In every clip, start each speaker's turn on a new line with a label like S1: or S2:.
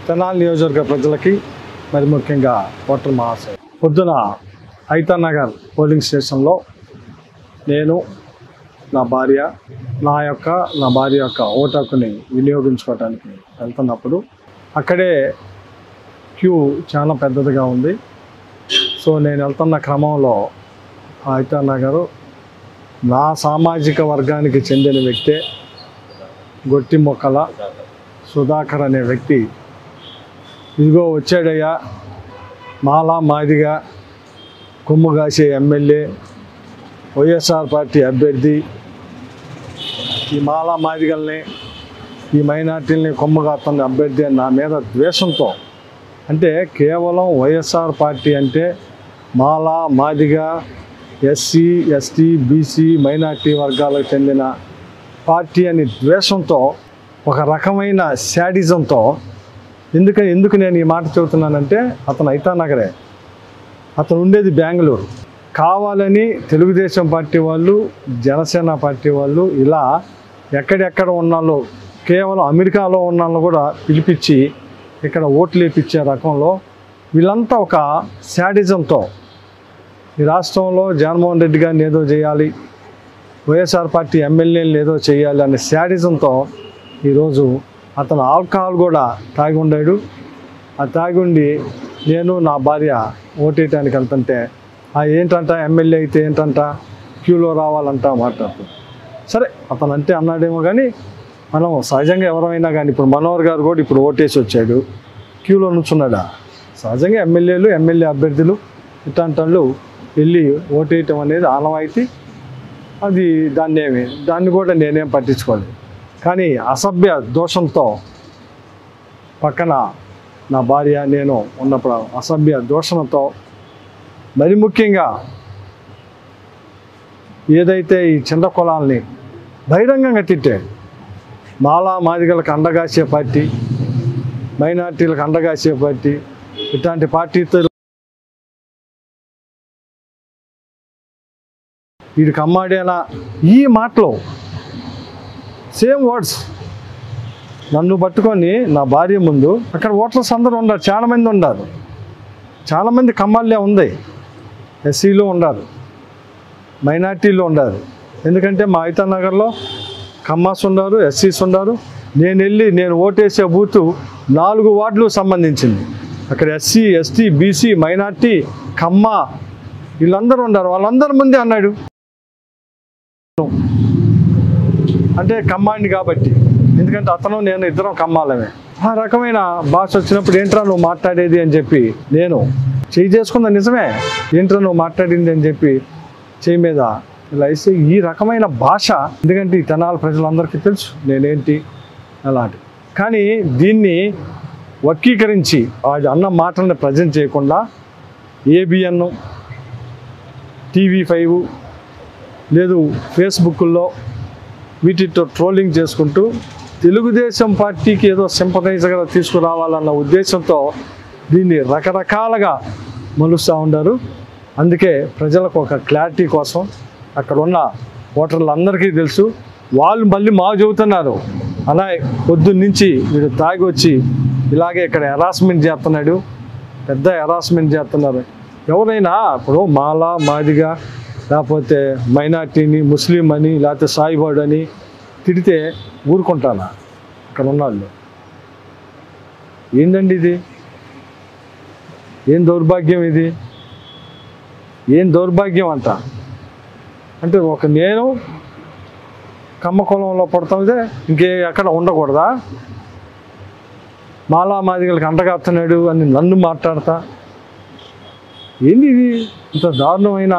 S1: తెనాలి నియోజకవర్గ ప్రజలకి మరి ముఖ్యంగా ఓటర్ మహాశయ పొద్దున ఐతాన్ నగర్ పోలింగ్ స్టేషన్లో నేను నా భార్య యొక్క ఓటు హక్కుని వినియోగించుకోవడానికి వెళ్తున్నప్పుడు అక్కడే క్యూ చాలా పెద్దదిగా ఉంది. సో నేను వెళ్తున్న క్రమంలో ఐతాన్ నగర్ నా సామాజిక వర్గానికి చెందిన వ్యక్తే గొట్టి మొక్కల సుధాకర్ అనే వ్యక్తి ఇదిగో వచ్చాడయ్యా, మాలా మాదిగా కొమ్ము కాసే ఎమ్మెల్యే, వైఎస్ఆర్ పార్టీ అభ్యర్థి, ఈ మాలా మాదిగల్ని ఈ మైనార్టీలని కొమ్ము కాస్తున్న అభ్యర్థి అని నా మీద ద్వేషంతో, అంటే కేవలం వైఎస్ఆర్ పార్టీ అంటే మాలా Madiga SC ST BC minority వర్గాలకు చెందిన పార్టీ అని ద్వేషంతో, ఒక రకమైన శాడిజంతో, ఎందుకు నేను ఈ మాట చెబుతున్నానంటే అతను ఐతాన్ నగరే, అతను ఉండేది బెంగళూరు. కావాలని తెలుగుదేశం పార్టీ వాళ్ళు, జనసేన పార్టీ వాళ్ళు ఇలా ఎక్కడెక్కడ ఉన్నాలో, కేవలం అమెరికాలో ఉన్నాళ్ళు కూడా పిలిపించి ఇక్కడ ఓట్లు వేయించే రకంలో వీళ్ళంతా ఒక శాడిజంతో ఈ రాష్ట్రంలో జగన్మోహన్ రెడ్డి గారిని ఏదో చేయాలి, వైఎస్ఆర్ పార్టీ ఎమ్మెల్యేలు ఏదో చేయాలి అనే శాడిజంతో ఈరోజు అతను ఆల్కహాల్ కూడా తాగి ఉండాడు. ఆ తాగి ఉండి నేను నా భార్య ఓటేయటానికి వెళ్తుంటే ఏంటంట ఎమ్మెల్యే అయితే ఏంటంట క్యూలో రావాలంట మాట్లాడుతుంది. సరే అతను అంటే అన్నాడేమో కానీ మనం సహజంగా ఎవరైనా కానీ ఇప్పుడు మనోహర్ గారు కూడా ఇప్పుడు ఓటేసి వచ్చాడు, క్యూలో నుంచున్నాడా? సహజంగా ఎమ్మెల్యే అభ్యర్థులు ఇట్లాంటి వాళ్ళు వెళ్ళి ఓటేయటం అనేది ఆనవాయితీ. అది దాన్ని కూడా నేనేం పట్టించుకోలేదు. కానీ అసభ్య దోషంతో పక్కన నా భార్య నేను ఉన్నప్పుడు అసభ్య దోషంతో, మరి ముఖ్యంగా ఏదైతే ఈ చిన్న కులాలని బహిరంగంగా తిట్టాడు, మాలా మాదిగలకు అండగాసే పార్టీ, మైనార్టీలకు అండగాసే పార్టీ, ఇట్లాంటి పార్టీతో వీడికి అమ్మాడేనా, ఈ మాటలు సేమ్ వర్డ్స్ నన్ను పట్టుకొని నా భార్య ముందు. అక్కడ ఓటర్స్ అందరూ ఉన్నారు, చాలామంది ఉన్నారు, చాలామంది కమ్మాళ్ళే ఉంది, ఎస్సీలో ఉన్నారు, మైనార్టీలో ఉన్నారు. ఎందుకంటే మా ఐతాన్ నగర్లో కమ్మాస్ ఉన్నారు, ఎస్సీస్ ఉన్నారు. నేను ఓటేసే బూతు 4 వార్డులు సంబంధించింది. అక్కడ ఎస్సీ ఎస్టీ బీసీ మైనార్టీ కమ్మ వీళ్ళందరూ ఉన్నారు. వాళ్ళందరి ముందే అన్నాడు, అంటే కమ్మాండి కాబట్టి, ఎందుకంటే అతను నేను ఇద్దరం కమ్మాలమే. ఆ రకమైన భాష వచ్చినప్పుడు ఏంట్రా నువ్వు మాట్లాడేది అని చెప్పి నేను చేయి చేసుకుందా, నిజమే ఏంట్రా నువ్వు మాట్లాడింది అని చెప్పి చేయి మీద ఇలా వేసి ఈ రకమైన భాష, ఎందుకంటే ఈ తెనాలి ప్రజలందరికీ తెలుసు నేనేంటి అలాంటి. కానీ దీన్ని వర్గీకరించి వాడు అన్న మాటలను ప్రజెంట్ చేయకుండా ఏబిఎన్, TV5 లేదు ఫేస్బుక్లో వీటితో ట్రోలింగ్ చేసుకుంటూ తెలుగుదేశం పార్టీకి ఏదో సింపథైజర్గా తీసుకురావాలన్న ఉద్దేశంతో దీన్ని రకరకాలుగా మలుస్తూ ఉన్నారు. అందుకే ప్రజలకు ఒక క్లారిటీ కోసం అక్కడ ఉన్న ఓటర్లందరికీ తెలుసు. వాళ్ళు మళ్ళీ చెబుతున్నారు, అలా పొద్దున్నుంచి వీడు తాగి వచ్చి ఇలాగే ఇక్కడ హెరాస్మెంట్ చేస్తున్నాడు, పెద్ద హెరాస్మెంట్ చేస్తున్నారు. ఎవరైనా ఇప్పుడు మాలా మాదిగా లేకపోతే మైనార్టీని ముస్లిం అని లేకపోతే సాయిబాడు అని తిడితే ఊరుకుంటానా? ఇక్కడ ఉన్నాళ్ళు ఏందండి ఇది? ఏం దౌర్భాగ్యం ఇది? ఏం దౌర్భాగ్యం అంట అంటే నేను కమ్మ కులంలో పడుతుంది, ఎక్కడ ఉండకూడదా? మాలా మాదిగలకు అంటగాస్తున్నాడు అని నన్ను మాట్లాడతా, ఏంది ఇది? ఇంత దారుణమైన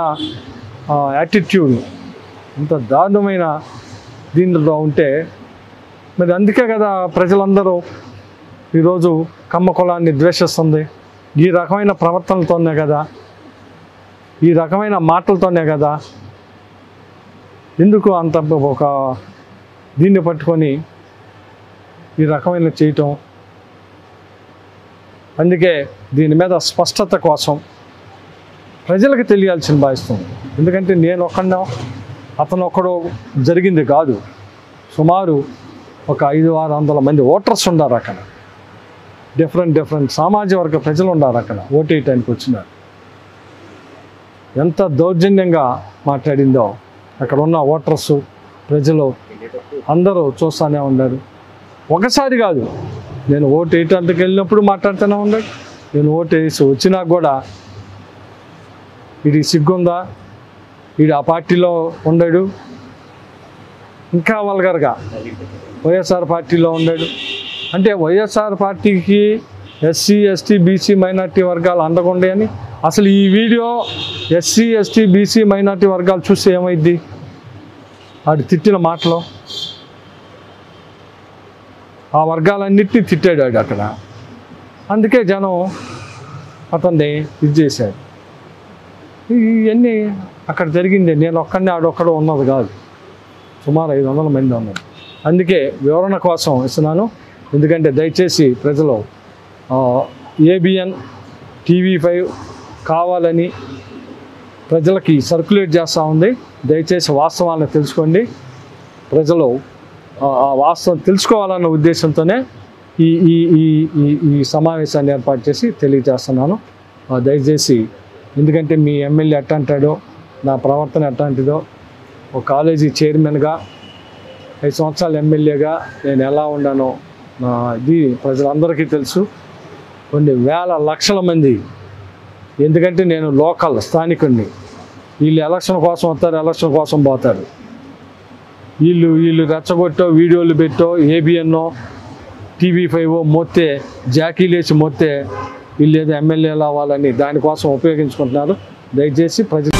S1: యాటిట్యూడ్, ఇంత దారుణమైన దీనిలో ఉంటే మరి అందుకే కదా ప్రజలందరూ ఈరోజు కమ్మ కులాన్ని ద్వేషిస్తుంది. ఈ రకమైన ప్రవర్తనలతోనే కదా, ఈ రకమైన మాటలతోనే కదా. ఎందుకు అంత ఒక దీన్ని పట్టుకొని ఈ రకమైన చేయటం? అందుకే దీని మీద స్పష్టత కోసం ప్రజలకు తెలియాల్సిన భావిస్తుంది. ఎందుకంటే నేను ఒక్కడో అతను ఒక్కడో జరిగింది కాదు, సుమారు ఒక 500-600 మంది ఓటర్స్ ఉన్నారు అక్కడ. డిఫరెంట్ సామాజిక వర్గ ప్రజలు ఉన్నారు అక్కడ ఓటేయటానికి వచ్చినారు. ఎంత దౌర్జన్యంగా మాట్లాడిందో అక్కడ ఉన్న ఓటర్సు ప్రజలు అందరూ చూస్తూనే ఉన్నారు. ఒకసారి కాదు, నేను ఓటు వేయటానికి వెళ్ళినప్పుడు మాట్లాడుతూనే ఉన్నాడు. నేను ఓటు వేసి వచ్చినా కూడా ఇది సిగ్గుందా, వీడు ఆ పార్టీలో ఉండడు, ఇంకా వల్గర్గా వైఎస్ఆర్ పార్టీలో ఉన్నాడు అంటే వైఎస్ఆర్ పార్టీకి ఎస్సీ ఎస్టీ బీసీ మైనార్టీ వర్గాలు అందకుండే అని. అసలు ఈ video SC ST BC minority వర్గాలు చూస్తే ఏమైద్ది? వాడు తిట్టిన మాటలు ఆ వర్గాలన్నిటినీ తిట్టాడు వాడు అక్కడ. అందుకే జనం అతన్ని ఇది చేశాడు. ఇవన్నీ అక్కడ జరిగింది. నేను ఒక్కడిని ఆడొక్కడో ఉన్నది కాదు, సుమారు 500 మంది ఉన్నారు. అందుకే వివరణ కోసం ఇస్తున్నాను. ఎందుకంటే దయచేసి ప్రజలు ABN TV5 కావాలని ప్రజలకి సర్క్యులేట్ చేస్తూ ఉంది. దయచేసి వాస్తవాలను తెలుసుకోండి. ప్రజలు ఆ వాస్తవం తెలుసుకోవాలన్న ఉద్దేశంతోనే ఈ ఈ ఈ ఈ సమావేశాన్ని ఏర్పాటు చేసి తెలియజేస్తున్నాను. దయచేసి, ఎందుకంటే మీ ఎమ్మెల్యే ఎట్టంటాడో, నా ప్రవర్తన ఎట్టంటిదో, ఒక కాలేజీ చైర్మన్గా 5 సంవత్సరాల ఎమ్మెల్యేగా నేను ఎలా ఉన్నానో ఇది ప్రజలందరికీ తెలుసు. కొన్ని వేల లక్షల మంది, ఎందుకంటే నేను లోకల్ స్థానికుడిని. వీళ్ళు ఎలక్షన్ కోసం వస్తారు, ఎలక్షన్ కోసం పోతారు. వీళ్ళు రెచ్చగొట్టో వీడియోలు పెట్టో ABN TV5 మొత్తే జాకీలేసి మొత్తే వీళ్ళు ఏదో ఎమ్మెల్యేలు అవ్వాలని దానికోసం ఉపయోగించుకుంటున్నారు. దయచేసి ప్రజలు